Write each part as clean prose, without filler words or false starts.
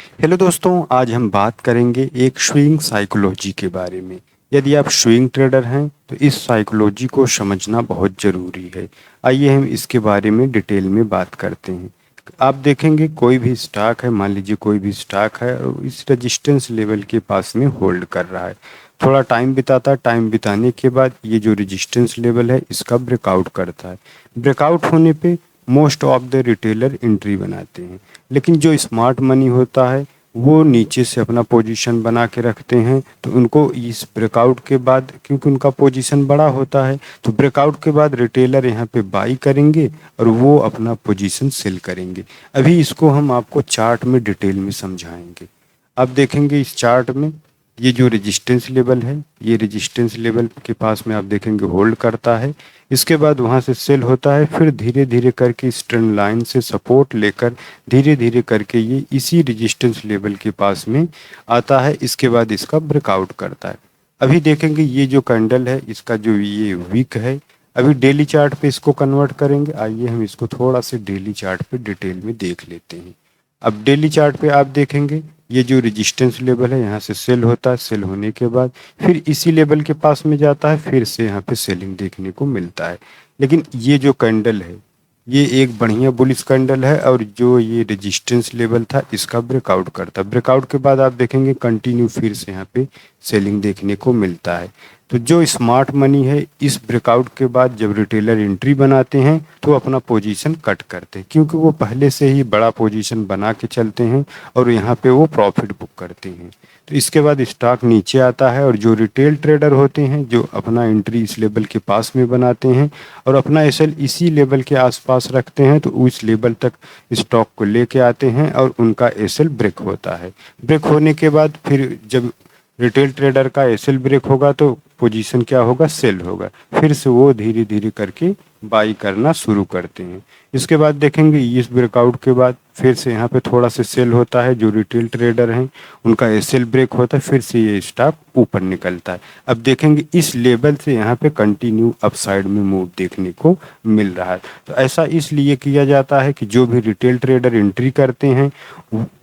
Hello दोस्तों, आज हम बात करेंगे एक स्विंग साइकोलॉजी के बारे में। यदि आप स्विंग ट्रेडर हैं तो इस साइकोलॉजी को समझना बहुत ज़रूरी है। आइए हम इसके बारे में डिटेल में बात करते हैं। आप देखेंगे कोई भी स्टॉक है, मान लीजिए कोई भी स्टॉक है और इस रेजिस्टेंस लेवल के पास में होल्ड कर रहा है। थोड़ा टाइम बिताता है, टाइम बिताने के बाद ये जो रेजिस्टेंस लेवल है इसका ब्रेकआउट करता है। ब्रेकआउट होने पे most of the retailer entry बनाते हैं, लेकिन जो स्मार्ट मनी होता है वो नीचे से अपना पोजीशन बना के रखते हैं। तो उनको इस ब्रेकआउट के बाद, क्योंकि उनका पोजीशन बड़ा होता है, तो ब्रेकआउट के बाद रिटेलर यहाँ पे बाई करेंगे और वो अपना पोजीशन सेल करेंगे। अभी इसको हम आपको चार्ट में डिटेल में समझाएंगे। आप देखेंगे इस चार्ट में ये जो रेजिस्टेंस लेवल है, ये रेजिस्टेंस लेवल के पास में आप देखेंगे होल्ड करता है। इसके बाद वहाँ से सेल होता है, फिर धीरे धीरे करके इस ट्रेंड लाइन से सपोर्ट लेकर धीरे धीरे करके ये इसी रेजिस्टेंस लेवल के पास में आता है। इसके बाद इसका ब्रेकआउट करता है। अभी देखेंगे ये जो कैंडल है इसका जो ये वीक है। अभी डेली चार्ट पे इसको कन्वर्ट करेंगे। आइए हम इसको थोड़ा से डेली चार्ट पे डिटेल में देख लेते हैं। अब डेली चार्ट पे आप देखेंगे ये जो रेजिस्टेंस लेवल है यहाँ से सेल होता है, सेल होने के बाद फिर इसी लेवल के पास में जाता है, फिर से यहाँ पे सेलिंग देखने को मिलता है। लेकिन ये जो कैंडल है ये एक बढ़िया बुलिश कैंडल है और जो ये रेजिस्टेंस लेवल था इसका ब्रेकआउट करता है। ब्रेकआउट के बाद आप देखेंगे कंटिन्यू फिर से यहाँ पे सेलिंग देखने को मिलता है। तो जो स्मार्ट मनी है इस ब्रेकआउट के बाद जब रिटेलर एंट्री बनाते हैं तो अपना पोजीशन कट करते हैं, क्योंकि वो पहले से ही बड़ा पोजीशन बना के चलते हैं और यहाँ पे वो प्रॉफिट बुक करते हैं। तो इसके बाद स्टॉक नीचे आता है और जो रिटेल ट्रेडर होते हैं जो अपना एंट्री इस लेवल के पास में बनाते हैं और अपना एसएल इसी लेवल के आसपास रखते हैं, तो उस लेवल तक स्टॉक को लेके आते हैं और उनका एसएल ब्रेक होता है। ब्रेक होने के बाद फिर जब रिटेल ट्रेडर का एसएल ब्रेक होगा तो पोजीशन क्या होगा, सेल होगा। फिर से वो धीरे धीरे करके बाई करना शुरू करते हैं। इसके बाद देखेंगे इस ब्रेकआउट के बाद फिर से यहाँ पे थोड़ा सा सेल होता है। जो रिटेल ट्रेडर हैं उनका एसएल ब्रेक होता है, फिर से ये स्टॉक ऊपर निकलता है। अब देखेंगे इस लेवल से यहाँ पे कंटिन्यू अपसाइड में मूव देखने को मिल रहा है। तो ऐसा इसलिए किया जाता है कि जो भी रिटेल ट्रेडर एंट्री करते हैं,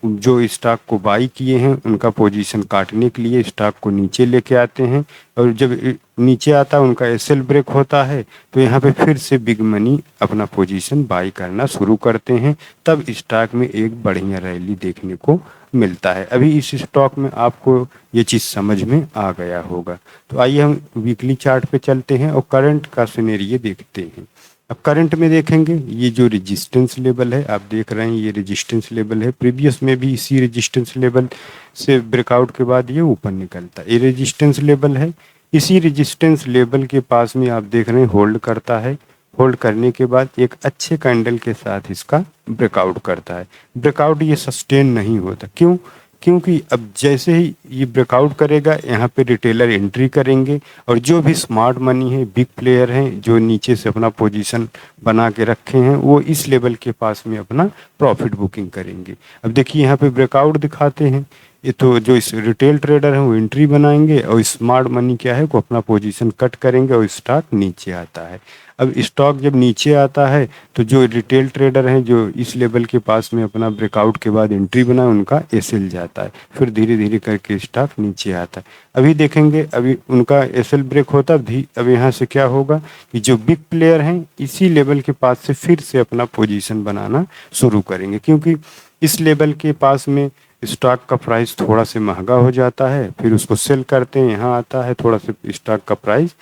जो स्टॉक को बाई किए हैं उनका पोजीशन काटने के लिए स्टॉक को नीचे लेके आते हैं और जब नीचे आता है उनका एसएल ब्रेक होता है तो यहाँ पे फिर से बिग मनी अपना पोजीशन बाई करना शुरू करते हैं। तब स्टॉक में एक बढ़िया रैली देखने को मिलता है। अभी इस स्टॉक में आपको ये चीज़ समझ में आ गया होगा। तो आइए हम वीकली चार्ट पे चलते हैं और करंट का सिनेरियो देखते हैं। अब करंट में देखेंगे ये जो रेजिस्टेंस लेवल है, आप देख रहे हैं ये रेजिस्टेंस लेवल है। प्रीवियस में भी इसी रेजिस्टेंस लेवल से ब्रेकआउट के बाद ये ऊपर निकलता है। ये रेजिस्टेंस लेवल है, इसी रेजिस्टेंस लेवल के पास में आप देख रहे हैं होल्ड करता है। होल्ड करने के बाद एक अच्छे कैंडल के साथ इसका ब्रेकआउट करता है। ब्रेकआउट ये सस्टेन नहीं होता, क्यों? क्योंकि अब जैसे ही ये ब्रेकआउट करेगा यहाँ पे रिटेलर एंट्री करेंगे और जो भी स्मार्ट मनी है, बिग प्लेयर हैं जो नीचे से अपना पोजीशन बना के रखे हैं, वो इस लेवल के पास में अपना प्रॉफिट बुकिंग करेंगे। अब देखिए यहाँ पे ब्रेकआउट दिखाते हैं, ये तो जो इस रिटेल ट्रेडर हैं वो एंट्री बनाएंगे और स्मार्ट मनी क्या है को अपना पोजीशन कट करेंगे और स्टॉक नीचे आता है। अब स्टॉक जब नीचे आता है तो जो रिटेल ट्रेडर हैं जो इस लेवल के पास में अपना ब्रेकआउट के बाद एंट्री बनाए उनका एसएल जाता है, फिर धीरे धीरे करके स्टॉक नीचे आता है। अभी देखेंगे अभी उनका एसएल ब्रेक होता है। अब यहाँ से क्या होगा कि जो बिग प्लेयर हैं इसी लेवल के पास से फिर से अपना पोजीशन बनाना शुरू करेंगे, क्योंकि इस लेवल के पास में स्टॉक का प्राइस थोड़ा से महंगा हो जाता है, फिर उसको सेल करते हैं। यहाँ आता है थोड़ा सा स्टॉक का प्राइस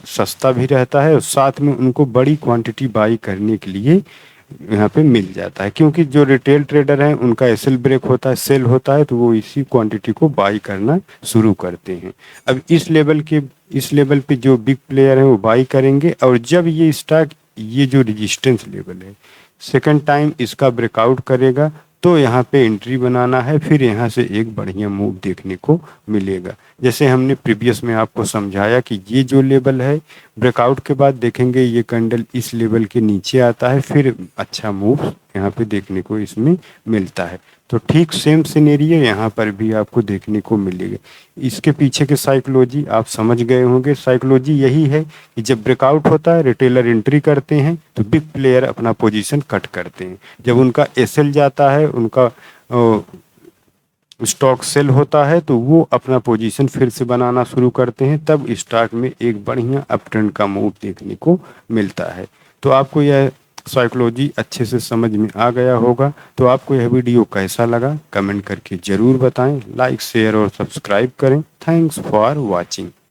सस्ता भी रहता है और साथ में उनको बड़ी क्वांटिटी बाई करने के लिए यहाँ पे मिल जाता है, क्योंकि जो रिटेल ट्रेडर हैं उनका एसएल ब्रेक होता है, सेल होता है, तो वो इसी क्वांटिटी को बाई करना शुरू करते हैं। अब इस लेवल पे जो बिग प्लेयर हैं वो बाई करेंगे और जब ये स्टॉक ये जो रेजिस्टेंस लेवल है सेकंड टाइम इसका ब्रेकआउट करेगा तो यहाँ पे एंट्री बनाना है, फिर यहाँ से एक बढ़िया मूव देखने को मिलेगा। जैसे हमने प्रीवियस में आपको समझाया कि ये जो लेवल है ब्रेकआउट के बाद देखेंगे ये कैंडल इस लेवल के नीचे आता है, फिर अच्छा मूव यहाँ पे देखने को इसमें मिलता है। तो ठीक सेम सिनेरियो यहाँ पर भी आपको देखने को मिलेगा। इसके पीछे के साइकोलॉजी आप समझ गए होंगे। साइकोलॉजी यही है कि जब ब्रेकआउट होता है रिटेलर एंट्री करते हैं तो बिग प्लेयर अपना पोजीशन कट करते हैं। जब उनका एसएल जाता है, उनका स्टॉक सेल होता है तो वो अपना पोजीशन फिर से बनाना शुरू करते हैं, तब स्टॉक में एक बढ़िया अप ट्रेंड का मूव देखने को मिलता है। तो आपको यह साइकोलॉजी अच्छे से समझ में आ गया होगा। तो आपको यह वीडियो कैसा लगा कमेंट करके ज़रूर बताएं, लाइक शेयर और सब्सक्राइब करें। Thanks for watching.